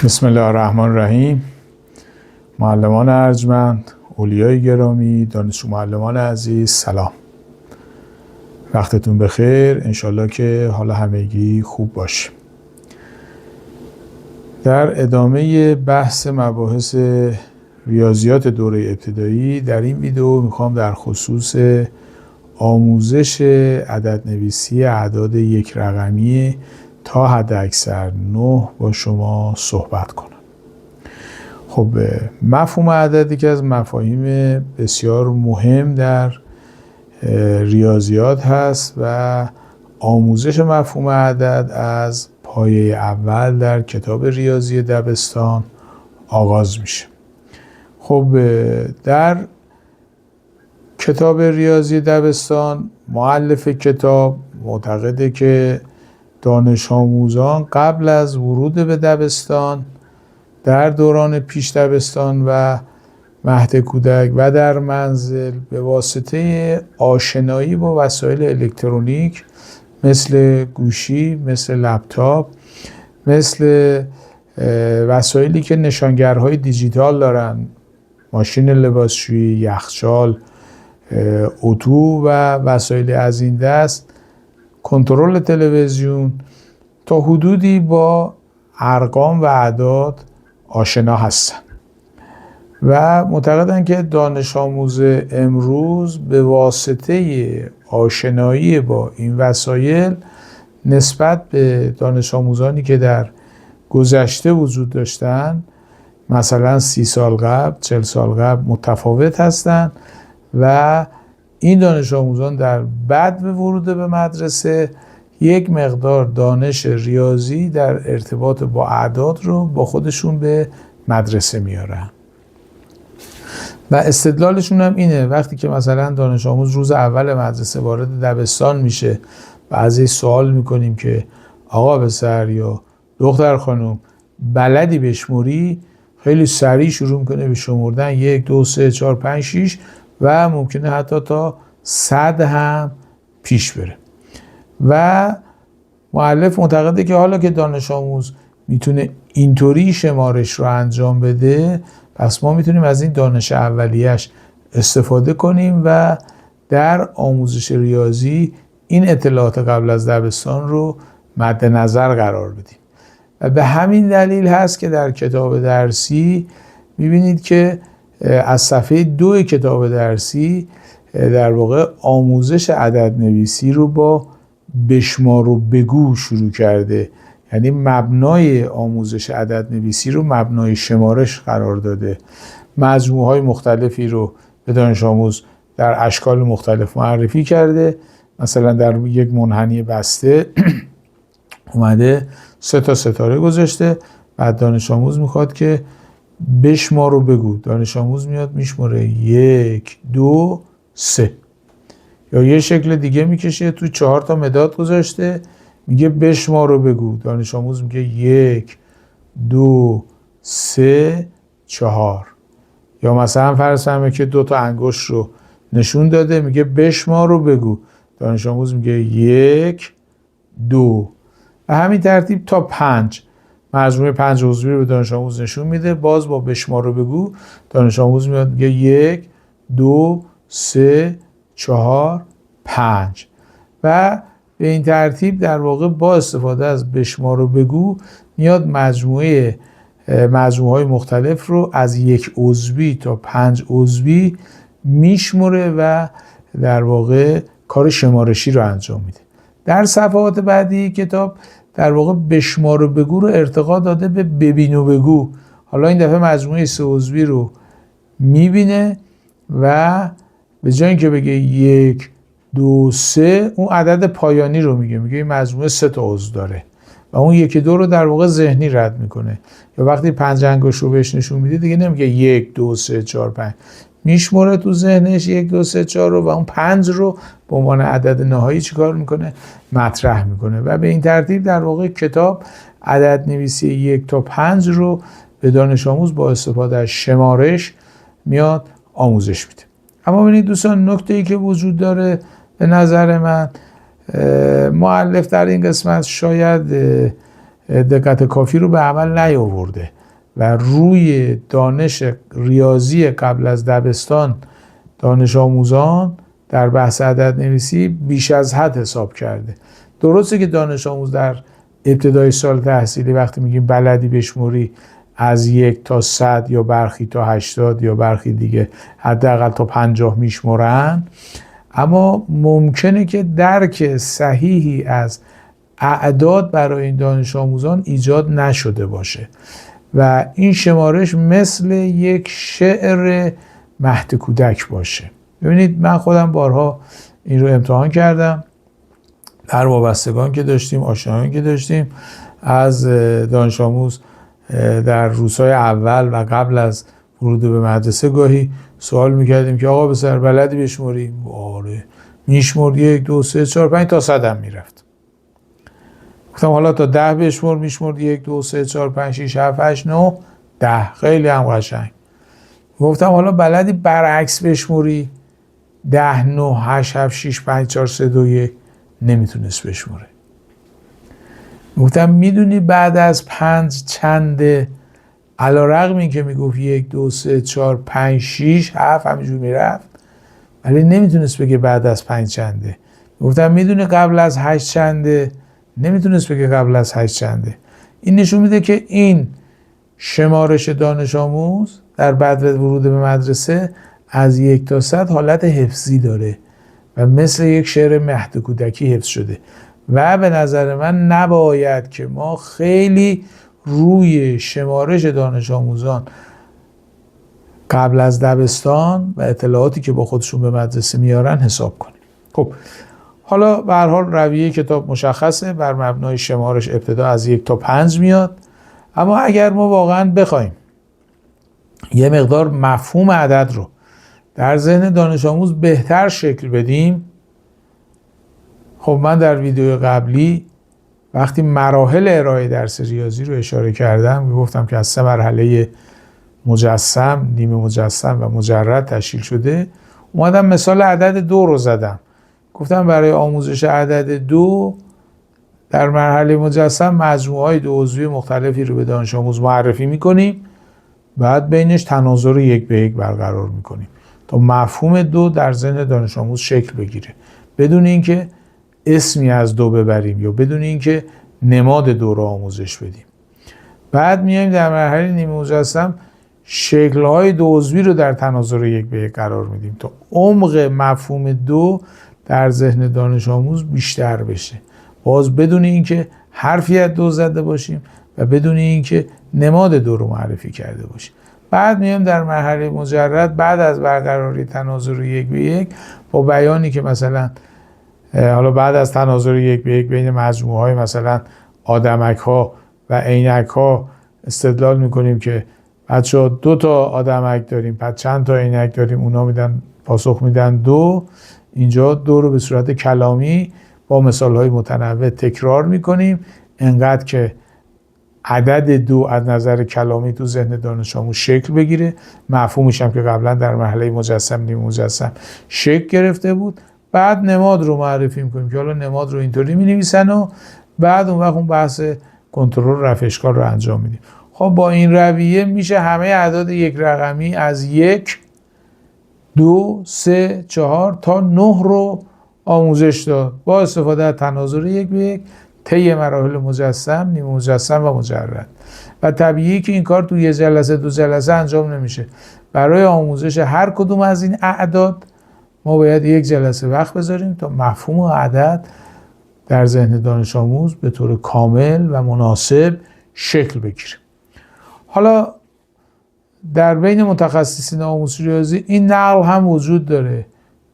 بسم الله الرحمن الرحیم. معلمان ارجمند، اولیای گرامی، دانشجو معلمان عزیز، سلام. وقتتون بخیر. انشالله که حال همگی خوب باشه. در ادامه بحث مباحث ریاضیات دوره ابتدایی در این ویدیو میخوام در خصوص آموزش عددنویسی اعداد یک رقمی تا حداکثر 9 با شما صحبت کنم. خب مفهوم عدد یکی از مفاهیم بسیار مهم در ریاضیات هست و آموزش مفهوم عدد از پایه اول در کتاب ریاضی دبستان آغاز میشه. خب در کتاب ریاضی دبستان مؤلف کتاب معتقده که دانش آموزان قبل از ورود به دبستان، در دوران پیش دبستان و مهد کودک و در منزل به واسطه آشنایی با وسایل الکترونیک مثل گوشی، مثل لپتاپ، مثل وسایلی که نشانگرهای دیجیتال دارن، ماشین لباسشویی، یخچال، اتو و وسایل از این دست، کنترل تلویزیون، تا حدودی با ارقام و اعداد آشنا هستن و معتقدن که دانش آموز امروز به واسطه آشنایی با این وسایل نسبت به دانش آموزانی که در گذشته وجود داشتن، مثلا 30 سال قبل، 40 سال قبل، متفاوت هستن و این دانش آموزان در بعد ورود به مدرسه یک مقدار دانش ریاضی در ارتباط با اعداد رو با خودشون به مدرسه میارن و استدلالشون هم اینه وقتی که مثلا دانش آموز روز اول مدرسه وارد دبستان میشه و از این سوال میکنیم که آقا پسر یا دختر خانم بلدی بشموری، خیلی سریع شروع میکنه به شمردن 1 2 3 4 5 6 و ممکنه حتی تا 100 هم پیش بره و مؤلف معتقده که حالا که دانش آموز میتونه اینطوری شمارش رو انجام بده، پس ما میتونیم از این دانش اولیه‌اش استفاده کنیم و در آموزش ریاضی این اطلاعات قبل از دبستان رو مد نظر قرار بدیم و به همین دلیل هست که در کتاب درسی میبینید که از صفحه 2 کتاب درسی در واقع آموزش عدد نویسی رو با بشمار و بگو شروع کرده، یعنی مبنای آموزش عدد نویسی رو مبنای شمارش قرار داده. مجموعه های مختلفی رو به دانش آموز در اشکال مختلف معرفی کرده. مثلا در یک منحنی بسته اومده 3 تا ستاره گذاشته، بعد دانش آموز میخواد که بشمار و بگو. دانش آموز میاد میشماره 1 2 3. یا یه شکل دیگه میکشه، تو 4 تا مداد گذاشته، میگه بشمار و بگو. دانش آموز میگه 1 2 3 4. یا مثلا فرض کنیم که 2 تا انگشت رو نشون داده، میگه بشمار و بگو. دانش آموز میگه 1 2 و همین ترتیب تا 5. مجموعه 5 عضوی رو به دانش آموز نشون میده، باز با بشمار و بگو دانش آموز میاد میگه 1 2 3 4 5 و به این ترتیب در واقع با استفاده از بشمار و بگو میاد مجموعه های مختلف رو از 1 عضوی تا 5 عضوی میشمره و در واقع کار شمارشی رو انجام میده. در صفحات بعدی کتاب در واقع بشمار و بگو رو ارتقا داده به ببین و بگو. حالا این دفعه مجموعه 3 عضوی رو میبینه و به جای اینکه بگه 1 2 3 اون عدد پایانی رو میگه این مجموعه 3 تا عضو داره و اون 1 2 رو در واقع ذهنی رد میکنه. یا وقتی 5 انگشت رو بهش نشون میده دیگه نمیگه 1 2 3 4 5، میشمره تو ذهنش 1 2 3 4 رو و اون 5 رو به عنوان عدد نهایی چیکار میکنه؟ مطرح میکنه و به این ترتیب در واقع کتاب عدد نویسی 1 تا 5 رو به دانش آموز با استفاده از شمارش میاد آموزش میده. اما ببینید دوستان، نکته‌ای که وجود داره به نظر من مؤلف در این قسمت شاید دقت کافی رو به عمل نیاورده و روی دانش ریاضی قبل از دبستان دانش آموزان در بحث عدد نویسی بیش از حد حساب کرده. درسته که دانش آموز در ابتدای سال تحصیلی وقتی میگیم بلدی بشموری از 1 تا 100 یا برخی تا 80 یا برخی دیگه حداقل تا 50 میشمرن، اما ممکنه که درک صحیحی از اعداد برای این دانش آموزان ایجاد نشده باشه و این شمارش مثل یک شعر مهد کودک باشه. ببینید من خودم بارها این رو امتحان کردم در وابستگان که داشتیم، آشنایان که داشتیم، از دانش آموز در روزهای اول و قبل از ورود به مدرسه گاهی سوال میکردیم که آقا بسر بلدی بشموری؟ آره میشمرد 1 2 3 4 5 تا 100 هم میرفت. گفتم حالا تا 10 بشمر، میشمرد 1 2 3 4 5 6 7 8 9 10. خیلی هم قشنگ. گفتم حالا بلدی برعکس بشموری؟ 10 9 8 7 6 5 4 3 2 1. نمیتونست بشموره. گفتم میدونی بعد از 5 چنده؟ علیرغم این که میگفت 1 2 3 4 5 6 7 همینجور میرفت، ولی نمیتونست بگه بعد از 5 چنده. گفتم میدونی قبل از 8 چنده؟ نمیتونست بگه قبل از 8 چنده. این نشون میده که این شمارش دانش آموز در بعد ورود به مدرسه از 1 تا 100 حالت حفظی داره و مثل یک شعر مهد کودکی حفظ شده و به نظر من نباید که ما خیلی روی شمارش دانش آموزان قبل از دبستان و اطلاعاتی که با خودشون به مدرسه میارن حساب کنیم. خب حالا به هر حال رویه کتاب مشخصه، بر مبنای شمارش ابتدا از 1 تا 5 میاد، اما اگر ما واقعا بخوایم یه مقدار مفهوم عدد رو در ذهن دانش آموز بهتر شکل بدیم، خب من در ویدیو قبلی وقتی مراحل ارائه درس ریاضی رو اشاره کردم گفتم که از 3 مرحله مجسم، نیمه مجسم و مجرد تشکیل شده. اومدم مثال عدد 2 رو زدم. گفتم برای آموزش عدد 2 در مرحله مجسم مجموعه‌های 2 عضوی مختلفی رو به دانش آموز معرفی می‌کنیم، بعد بینش تناظر 1 به 1 برقرار می‌کنیم تا مفهوم 2 در ذهن دانش آموز شکل بگیره، بدون اینکه اسمی از 2 ببریم یا بدون اینکه نماد 2 رو آموزش بدیم. بعد میایم در مرحله نیمه مجسم شکل‌های 2 عضوی رو در تناظر 1 به 1 قرار میدیم تا عمق مفهوم 2 در ذهن دانش آموز بیشتر بشه، باز بدون اینکه حرفی از 2 زده باشیم و بدون اینکه نماد 2 رو معرفی کرده باشیم. بعد میایم در مرحله مجرد بعد از برقراری تناظر 1 به 1 با بیانی که مثلا حالا بعد از تناظر 1 به 1 بین مجموعه‌های مثلا آدمک‌ها و عینک‌ها استدلال می‌کنیم که بچه‌ها 2 تا آدمک داریم، بعد چند تا عینک داریم، اونا میدن پاسخ میدن 2. اینجا 2 رو به صورت کلامی با مثال‌های متنوع تکرار می‌کنیم انقدر که عدد 2 از نظر کلامی تو ذهن دانش آموز شکل بگیره. مفهومش هم که قبلا در مرحله مجسم نیمه مجسم شکل گرفته بود. بعد نماد رو معرفی می‌کنیم که حالا نماد رو اینطوری می‌نویسن و بعد اون وقت اون بحث کنترل رفع اشکال رو انجام میدیم. خب با این رویه میشه همه اعداد یک رقمی از 1 2 3 4 تا 9 رو آموزش داد با استفاده از تناظر 1 به 1 طی مراحل مجسم، نیمه مجسم و مجرد. و طبیعی که این کار تو یه جلسه 2 جلسه انجام نمیشه. برای آموزش هر کدوم از این اعداد ما باید 1 جلسه وقت بذاریم تا مفهوم عدد در ذهن دانش آموز به طور کامل و مناسب شکل بگیره. حالا در بین متخصصین آموزش ریاضی این نقل هم وجود داره.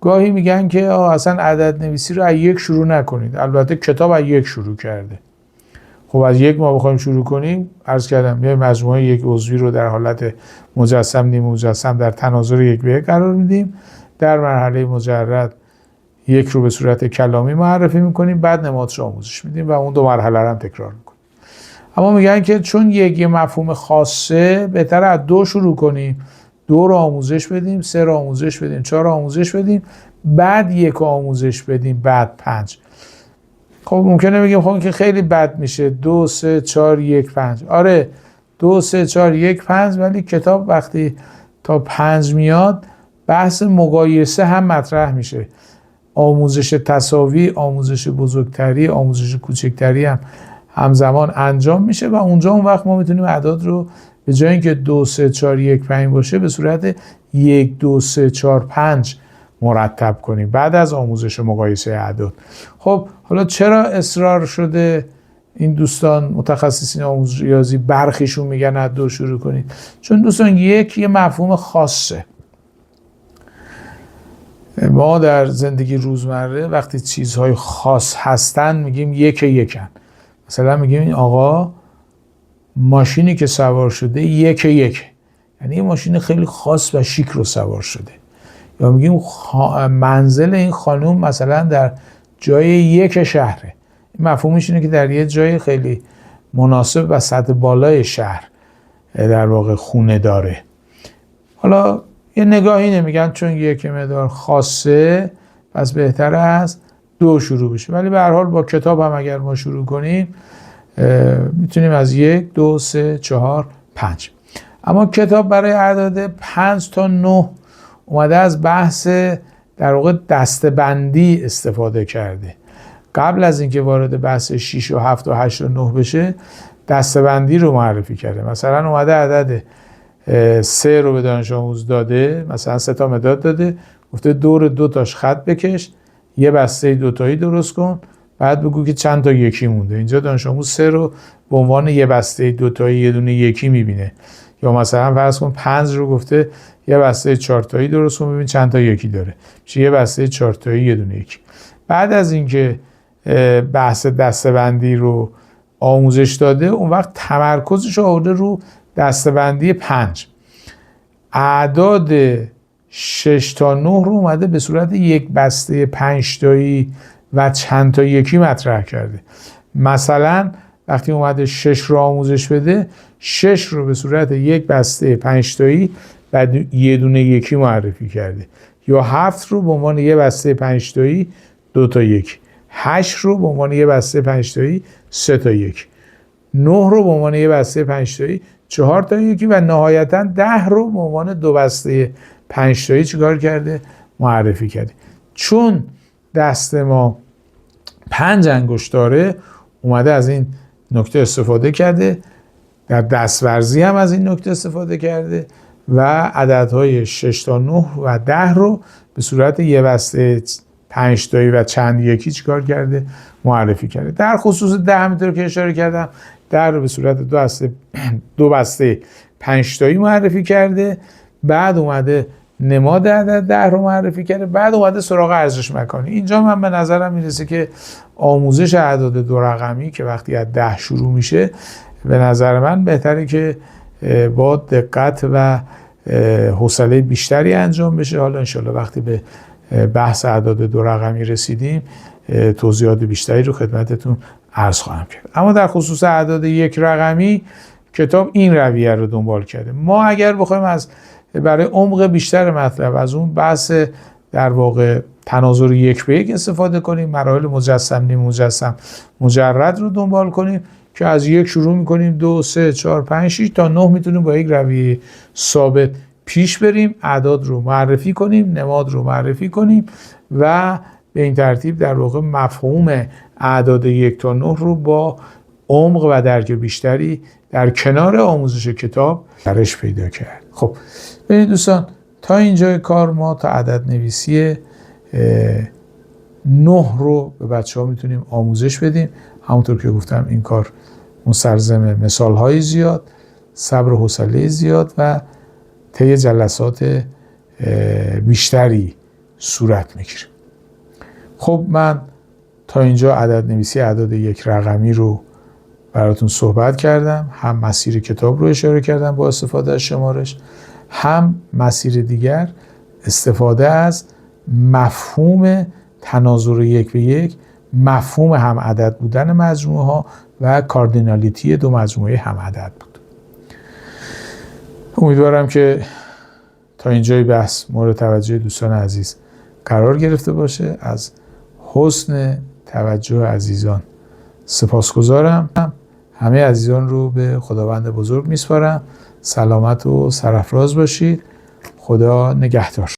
گاهی میگن که اصلا عدد نویسی رو از 1 شروع نکنید. البته کتاب از 1 شروع کرده. خب از 1 ما بخوایم شروع کنیم، عرض کردم یه مجموعه 1 عضوی رو در حالت مجسم نیمه مجسم در تناظر 1 به 1 قرار میدیم. در مرحله مجرد 1 رو به صورت کلامی معرفی میکنیم، بعد نمادش آموزش میدیم و اون 2 مرحله رو هم تکرار میکنیم. اما میگن که چون یه مفهوم خاصه بهتر از 2 شروع کنیم، 2 رو آموزش بدیم، 3 رو آموزش بدیم، 4 رو آموزش بدیم، بعد 1 رو آموزش بدیم، بعد 5. خب ممکنه بگیم خب که خیلی بد میشه 2 3 4 1 5. آره 2 3 4 1 5، ولی کتاب وقتی تا 5 میاد بحث مقایسه هم مطرح میشه. آموزش تساوی، آموزش بزرگتری، آموزش کوچکتری هم همزمان انجام میشه و اونجا اون وقت ما میتونیم اعداد رو به جای اینکه 2 3 4 1 5 باشه به صورت 1 2 3 4 5 مرتب کنیم بعد از آموزش مقایسه اعداد. خب حالا چرا اصرار شده این دوستان متخصصین آموزش ریاضی برخیشون میگن از 2 شروع کنید؟ چون دوستان یه مفهوم خاصه. ما در زندگی روزمره وقتی چیزهای خاص هستن میگیم یکن. مثلا میگیم این آقا ماشینی که سوار شده یک، یعنی یه ماشین خیلی خاص و شیک رو سوار شده. یا میگیم منزل این خانوم مثلا در جای یک شهره. این مفهومش اینه که در یه جای خیلی مناسب و سطح بالای شهر در واقع خونه داره. حالا یه نگاهی نمیگن چون یک مقدار خاصه پس بهتر است 2 شروع بشه، ولی به هر حال با کتاب هم اگر ما شروع کنیم میتونیم از 1 2 3 4 5. اما کتاب برای اعداد 5 تا 9 اومده از بحث در واقع دسته‌بندی استفاده کرده. قبل از اینکه وارد بحث 6 و 7 و 8 و 9 بشه دسته‌بندی رو معرفی کرده. مثلا اومده عدد 3 رو به دانش آموز داده، مثلا 3 تا مداد داده، گفته دور 2 تاش خط بکش، یه بسته 2 تایی درست کن، بعد بگو که چند تا یکی مونده. اینجا دانش آموز 3 رو به عنوان یه بسته 2 تایی یه دونه یکی میبینه. یا مثلا فرض کن 5 رو گفته یه بسته 4 تایی درست کن ببین چند تا یکی داره، میشه یه بسته 4 تایی یه دونه یکی. بعد از اینکه بحث دسته‌بندی رو آموزش داده اون وقت تمرکزش آورده رو دسته‌بندی 5. اعداد 6 تا 9 رو اومده به صورت یک بسته 5 تایی و چند تا یکی مطرح کرده. مثلا وقتی اومده 6 رو آموزش بده 6 رو به صورت یک بسته 5 تایی و یه دونه یکی معرفی کرده. یا 7 رو به عنوان یه بسته 5 تایی 2 تا یک. 8 رو به عنوان یه بسته 5 تایی 3 تا یک. 9 رو به عنوان یه بسته 5 تایی 4 تا یکی و نهایتا 10 رو به عنوان 2 بسته 5 تایی چیکار کرده؟ معرفی کرده. چون دست ما 5 انگشت داره اومده از این نکته استفاده کرده، در دستورزی هم از این نکته استفاده کرده و عددهای 6 تا 9 و 10 رو به صورت یه بسته 5 تایی و چند یکی چیکار کرده؟ معرفی کرده. در خصوص 10 همینطور که اشاره کردم 10 رو به صورت 2 بسته 5 تایی معرفی کرده. بعد اومده نماد عدد 10 رو معرفی کرده. بعد اومده سراغ ارزش مکانی. اینجا من به نظرم میرسه که آموزش اعداد 2 رقمی که وقتی از 10 شروع میشه به نظر من بهتره که با دقت و حوصله بیشتری انجام بشه. حالا انشالله وقتی به بحث اعداد 2 رقمی رسیدیم توضیحات بیشتری رو خدمتتون عرض خواهم کرد. اما در خصوص اعداد 1 رقمی کتاب این رویه رو دنبال کرده. ما اگر بخوایم برای عمق بیشتر مطلب از اون بحث در واقع تناظر 1 به 1 استفاده کنیم، مراحل مجسم، نیم مجسم، مجرد رو دنبال کنیم که از 1 شروع میکنیم 2 3 4 5 6 تا 9 میتونیم با یک رویه ثابت پیش بریم، اعداد رو معرفی کنیم، نماد رو معرفی کنیم و به این ترتیب در واقع مفهوم اعداد 1 تا 9 رو با عمق و درک بیشتری در کنار آموزش کتاب درش پیدا کرد. خب ببینید دوستان تا اینجای کار ما تا عدد نویسی 9 رو به بچه ها میتونیم آموزش بدیم. همونطور که گفتم این کار مستلزم مثال‌های زیاد، صبر و حوصله زیاد و طی جلسات بیشتری صورت میگیره. خب من تا اینجا عدد نویسی اعداد 1 رقمی رو براتون صحبت کردم، هم مسیر کتاب رو اشاره کردم با استفاده از شمارش، هم مسیر دیگر استفاده از مفهوم تناظر 1 به 1، مفهوم هم عدد بودن مجموعه ها و کاردینالیتی 2 مجموعه هم عدد بود. امیدوارم که تا اینجای بحث مورد توجه دوستان عزیز قرار گرفته باشه. از حسن توجه عزیزان سپاسگزارم. همه عزیزان رو به خداوند بزرگ میسپارم. سلامت و سرافراز باشید. خدا نگهدار.